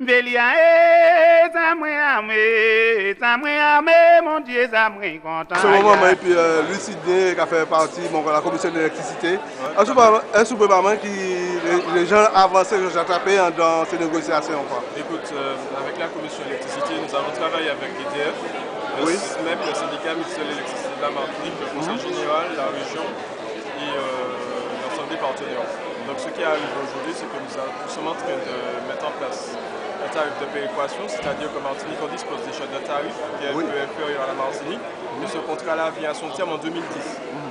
Vélia, ça m'a mon Dieu, ça m'a content. Ce moment, et puis Louis Sidney qui a fait partie de la commission de l'électricité. Un sous-gouvernement qui les gens avancent, les gens attrapés dans ces négociations. Quoi. Écoute, avec la commission de l'électricité, nous avons travaillé avec EDF, oui. Même le syndicat mixte de l'électricité de la Martinique, le conseil général, la région et l'ensemble des partenaires. Donc ce qui arrive aujourd'hui, c'est que nous sommes en train de mettre en place un tarif de péréquation, c'est-à-dire qu'en Martinique, on dispose déjà d'un tarif qui est un peu inférieur à la Martinique, mais ce contrat-là vient à son terme en 2010.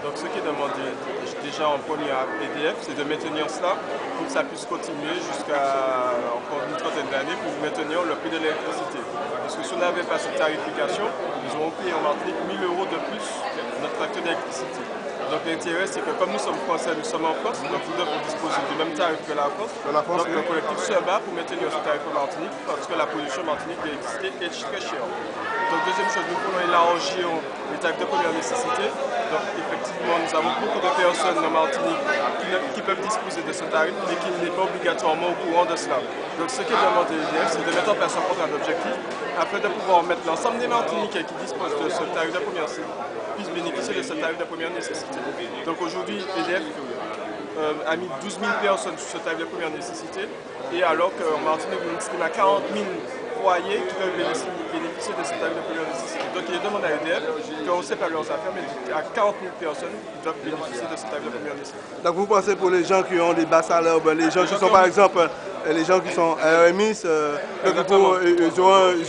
Donc ce qui est demandé déjà en premier à EDF, c'est de maintenir cela pour que ça puisse continuer jusqu'à encore une trentaine d'années pour maintenir le prix de l'électricité. Parce que si on n'avait pas cette tarification, nous aurons payé en Martinique 1 000 € de plus notre facture d'électricité. Donc l'intérêt, c'est que comme nous sommes français, nous sommes en France, donc nous devons disposer du même tarif que la France. Donc le collectif se bat pour maintenir ce tarif en Martinique parce que la pollution en Martinique d'électricité est très chère. Donc deuxième chose, nous voulons élargir les tarifs de première nécessité. Donc effectivement, nous avons beaucoup de personnes en Martinique qui peuvent disposer de ce tarif, mais qui n'est pas obligatoirement au courant de cela. Donc ce qui est demandé d'EDF, c'est de mettre en place un contrat d'objectif afin de pouvoir mettre l'ensemble des Martiniquais qui disposent de ce tarif de première nécessité puissent bénéficier de ce tarif de première nécessité. Donc aujourd'hui, EDF a mis 12 000 personnes sur ce tarif de première nécessité, et alors qu'en Martinique, on estime à 40 000 foyers qui peuvent bénéficier de ce tarif de première nécessité. Donc il demande à EDF qu'on ne sait pas leurs affaires, mais à 40 000 personnes qui doivent bénéficier de ce tarif de première nécessité. Donc vous pensez pour les gens qui ont des bas salaires, les gens qui sont par exemple, les gens qui sont RMI, ils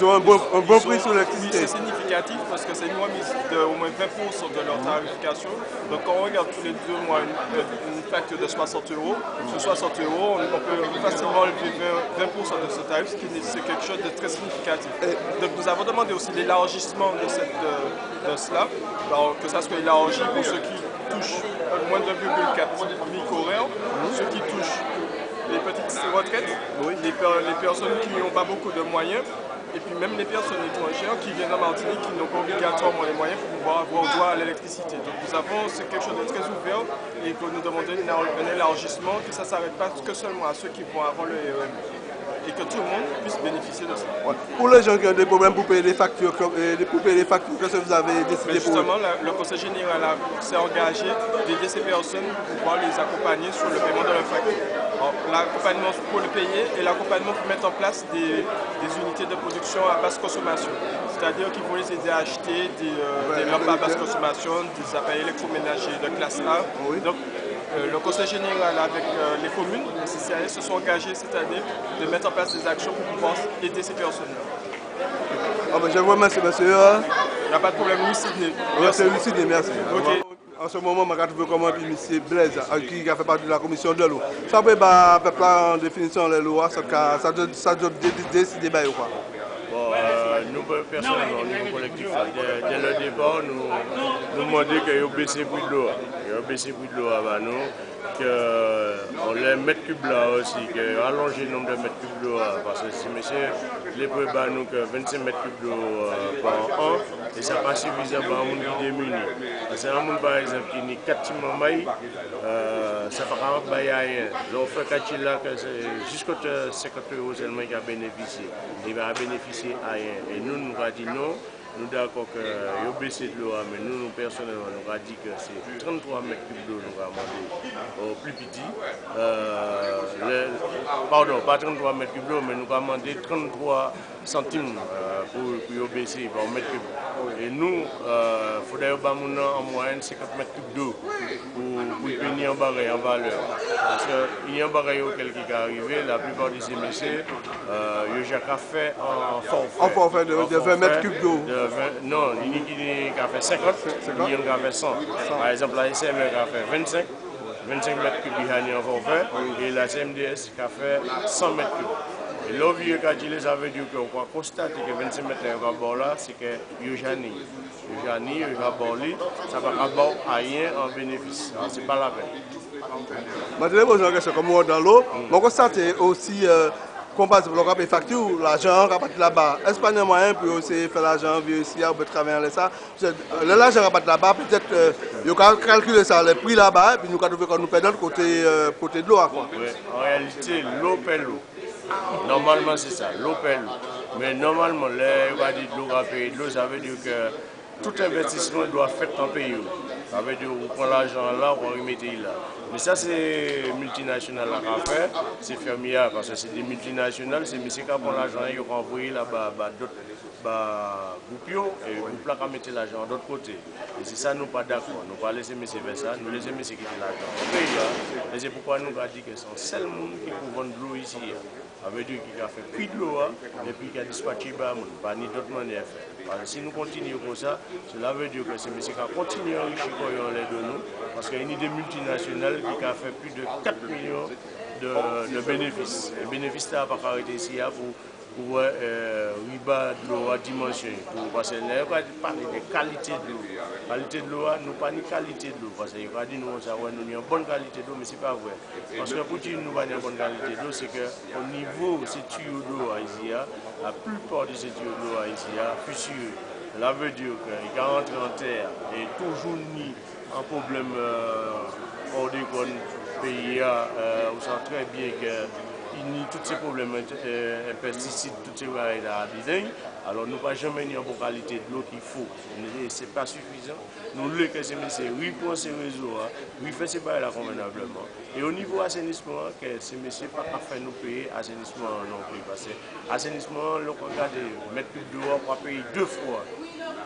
ont un bon prix sur l'électricité. Oui, c'est significatif parce que c'est une remise d'au moins 20% de leur tarification. Donc quand on regarde tous les 2 mois une facture de 60 €, sur 60 €, on peut facilement lever 20% de ce tarif, ce qui est quelque chose de très significatif. Donc nous avons demandé aussi l'élargissement de cela, alors que ça soit élargi pour ceux qui touchent moins de 1,4 micro-réaux, ceux qui touchent les petites retraites, les personnes qui n'ont pas beaucoup de moyens, et puis même les personnes étrangères qui viennent en Martinique, qui n'ont pas obligatoirement les moyens pour pouvoir avoir droit à l'électricité. Donc nous avons quelque chose de très ouvert et que nous demandons un élargissement, que ça ne s'arrête pas que seulement à ceux qui vont avant le RMI. Et que tout le monde puisse bénéficier de ça. Ouais. Pour les gens qui ont des problèmes pour payer les factures, qu'est-ce que vous avez décidé pour eux? Justement, le Conseil général s'est engagé d'aider ces personnes pour pouvoir les accompagner sur le paiement de leurs factures. L'accompagnement pour le payer et l'accompagnement pour mettre en place des unités de production à basse consommation. C'est-à-dire qu'ils vont les aider à acheter des lampes à basse consommation, des appareils électroménagers de classe A. Donc, le Conseil général avec les communes, les CCAS, se sont engagés cette année de mettre en place des actions pour pouvoir aider ces personnes-là. Je vous remercie, monsieur. Il n'y a pas de problème, Louis Sidney. Merci, Louis Sidney, merci. Okay. En ce moment, je vais commander M. Blaise, qui a fait partie de la commission de l'eau. Ça peut pas en définition les lois, ça doit décider ou quoi? Nous, personnellement, au niveau collectif, dès le départ, nous demandons qu'il y ait baissé plus de l'eau. Il y a baissé plus de l'eau avant nous, qu'on les mètres cubes là aussi, qu'on allonge le nombre de mètres cubes d'eau. Parce que si monsieur, les prépas nous que 25 mètres cubes d'eau par an, et ça n'est pas suffisant pour un monde qui est démuni. Parce qu'un monde par exemple qui n'est 4 timamais, ça ne peut pas rien. Donc, on fait 4 là, jusqu'à 50 € seulement qui a bénéficié. Il va bénéficier à rien. Et nous, nous avons dit non. Nous sommes d'accord qu'il y a baissé de l'eau, mais nous, personnellement, nous avons dit que c'est 33 mètres cubes d'eau nous avons demandé au plus petit. Pardon, pas 33 mètres cubes d'eau, mais nous avons demandé 33 centimes pour baisser par mètre cube. Et nous, il faudrait en moyenne 50 mètres cubes d'eau pour payer en barre en valeur. Parce qu'il y a un barre qui est arrivé, la plupart de ces messieurs, il y a déjà fait en forfait. En forfait de 20 mètres cubes d'eau. Non, il y a qui a fait 50, il y a qui a fait 100. Par exemple, la SMR a fait 25 mètres cubes en forfait, et la CMDS qui a fait 100 mètres cubes. Et là, ça veut dire qu'on va constater que 25 mètres cubes là, c'est que il y a Jani, ça va avoir rien en bénéfice. Ce n'est pas la peine. Maintenant, je question comme moi dans l'eau, on constate aussi qu'on passe pour le facture, l'argent qui est là-bas. Est-ce qu'il y a un moyen pour aussi faire l'argent, puis aussi on peut travailler ça? L'argent qui est là-bas, peut-être, il faut calculer ça, le prix là-bas, puis nous devons nous perdre côté de l'eau. Oui, en réalité, l'eau paie l'eau. Normalement, c'est ça, l'eau paie l'eau. Mais normalement, on va dire de l'eau à payer de l'eau, ça veut dire que tout investissement doit être fait en pays. Ça veut dire qu'on prend l'argent là, on remet là. Mais ça, c'est multinational à faire, c'est fermier, parce que c'est des multinationales, c'est monsieur qui prend l'argent, ils ont envoyé là-bas d'autres groupes, et le groupe là qui mettre l'argent de l'autre côté. Et c'est ça, nous pas d'accord. Nous pas laisser monsieur faire ça, nous laisser monsieur quitter l'argent. Et c'est pourquoi nous avons dit que c'est le seul monde qui peut vendre de l'eau ici. Ça veut dire qu'il a fait plus de l'eau et puis qu'il a dispatché pas ni d'autre manière. Parce que si nous continuons comme ça, cela veut dire que c'est monsieur qui a continué à enrichir les de nous. Parce qu'il y a une idée multinationale qui a fait plus de 4 millions de bénéfices. Les bénéfices n'ont pas arrêté ici pour riba de l'eau à dimension. Parce que là, on va parler de qualité de l'eau. Qualité de l'eau, nous pas ni qualité de l'eau. Parce qu'on va dire nous avons une bonne qualité d'eau, mais ce n'est pas vrai. Parce que pour dire nous avons une bonne qualité d'eau, c'est qu'au niveau de ces tuyaux d'eau ici, la plupart de ces tuyaux d'eau ici, fissurés. Cela veut dire qu'il a rentré en terre et toujours ni un problème hors des pays, on sent très bien qu'il n'y a tous ces problèmes, pesticides, toutes ces choses là. Alors nous n'avons jamais une bonne qualité de l'eau qu'il faut. Ce n'est pas suffisant. Nous voulons que ces messieurs reprennent ces réseaux, refait ces bails là convenablement. Et au niveau assainissement, que ces messieurs ne peuvent pas faire nous payer assainissement non plus. Parce que assainissement, le regard de mettre plus d'eau, on va payer 2 fois.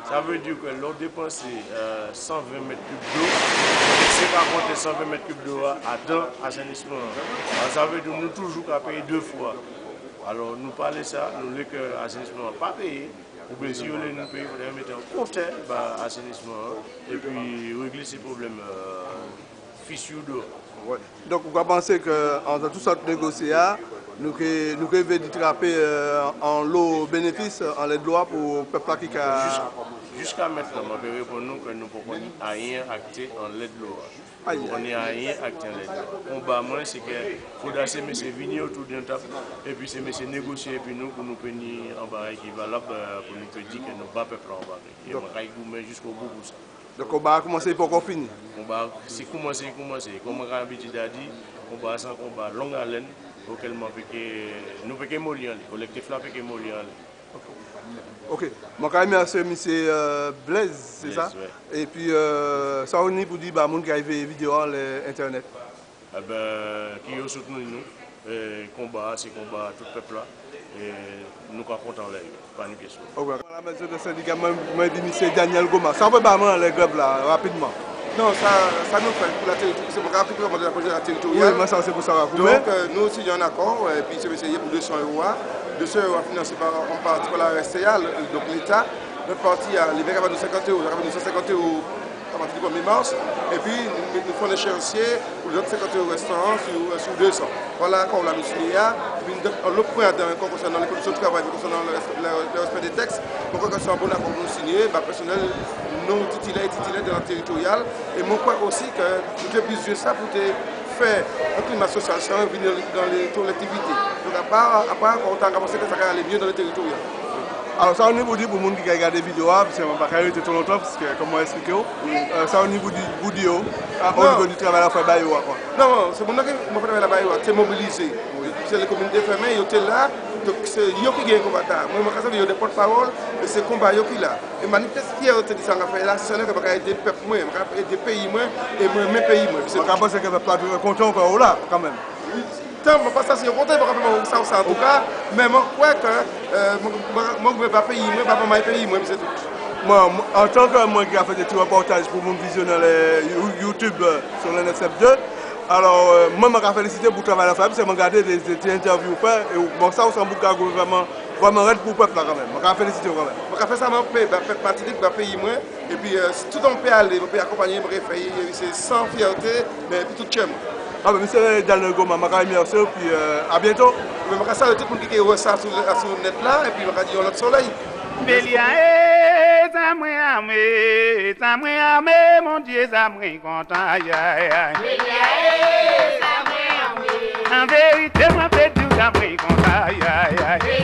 Ça veut dire que l'on dépense 120 mètres cubes d'eau, c'est pas compter 120 mètres cubes d'eau à dans assainissement. Alors, ça veut dire que nous toujours qu'à payer 2 fois. Alors nous parlons de ça, nous voulons que l'assainissement n'a pas payé. Ou bien si vous voulez nous payer, il faudrait mettre en compte l'assainissement et puis régler ces problèmes fissures d'eau. Ouais. Donc vous pensez qu'en tout ça négocier, nous devons trapper en lot bénéfice en l'aide de loi pour le peuple qui a... Jusqu'à maintenant, je peux répondre que nous ne pouvons rien acter en l'aide de loi. On n'y a rien acté en l'aide de loi. Le combat, c'est qu'il faudra ces messieurs venir autour d'un table et puis ces messieurs négocier et puis nous pour nous venir en barre équivalable pour nous dire que nous ne battons pas en barre. Et on va y jusqu'au bout pour ça. Le combat a commencé pour qu'on finisse. C'est commencé. Comme on a l'habitude à dire, on va sans combat longue haleine auquel nous pouvons mourir. Le collectif là peut mourir. Ok. Je remercie M. Blaise, c'est ça? Ouais. Et puis, ça on est pour dire que les gens qui arrivent vidéo sur Internet. Qui ont soutenu nous, combat, c'est combat tout le peuple là. Et nous sommes contents, pas une question. Ok. La maison de syndicat, moi je dis M. Daniel Goma. Ça va pas mal les grèves là, rapidement. Non, ça nous fait pour la territoire. C'est pour la projet territoriale. Oui, mais ça c'est pour ça. Donc nous signons un accord, et puis c'est essayé pour 200 €. 200 € financés par en partie par la RSTA, donc l'État. Notre parti a levé de 50 €, on a de 150 € à partir du 1er mars. Et puis nous faisons l'échéancier pour les autres 50 € restants sur 200. Voilà quand on l'a mis signé. Et puis l'autre point concernant les conditions de travail, concernant le respect des textes, pour que ce soit un bon accord pour nous signer, personnel non titulaire de la territoriale. Et moi, je crois aussi que nous devons utiliser ça pour faire un climat social sans venir dans les collectivités. Donc, à part on a commencé que ça va aller mieux dans le territoire. Alors, ça, on est pour dire pour les gens qui regardent des vidéos, parce que je ne vais pas arrêter trop longtemps, parce que, comme on expliqué, ça, on est pour dire au niveau du travail à faire. Non, c'est mon travail là-bas, c'est mobilisé. C'est les communautés fermées, ils étaient là. Donc c'est eux qui gagnent le combat. Moi, je suis des porte-parole et c'est le combat qui est là. Et manifeste qui a été dit ça, là, c'est que je des peuples, des pays, et mes pays. Je pense que le peuple est content encore là, quand même. Je ne sais pas si c'est content, ça en tout cas, mais je crois que je ne vais pas payer, je ne vais pas payer, c'est tout. Moi, en tant que moi qui a fait des petits reportages pour mon visionnaire YouTube sur le 972, alors moi je me félicité pour le travail à la famille, c'est regarder des interviews faire et bon ça on s'en boucle vraiment raide pour le peuple là quand même. Je me félicité quand même. Je fais ça faire partie de pays moi et puis tout le monde peut aller, je peux accompagner, je peux faire c'est sans fierté mais puis tout chez moi. Ah ben monsieur Daniel Goma, je vous remercie et puis à bientôt. Je vais saluer tout le monde qui voit ça sur le net là et puis je vais dire l'autre soleil. Bélia, ça m'a mon Dieu, ça m'a content, aïe, aïe, aïe. En vérité, moi, fait tout, ça m'a content, aïe, aïe, aïe.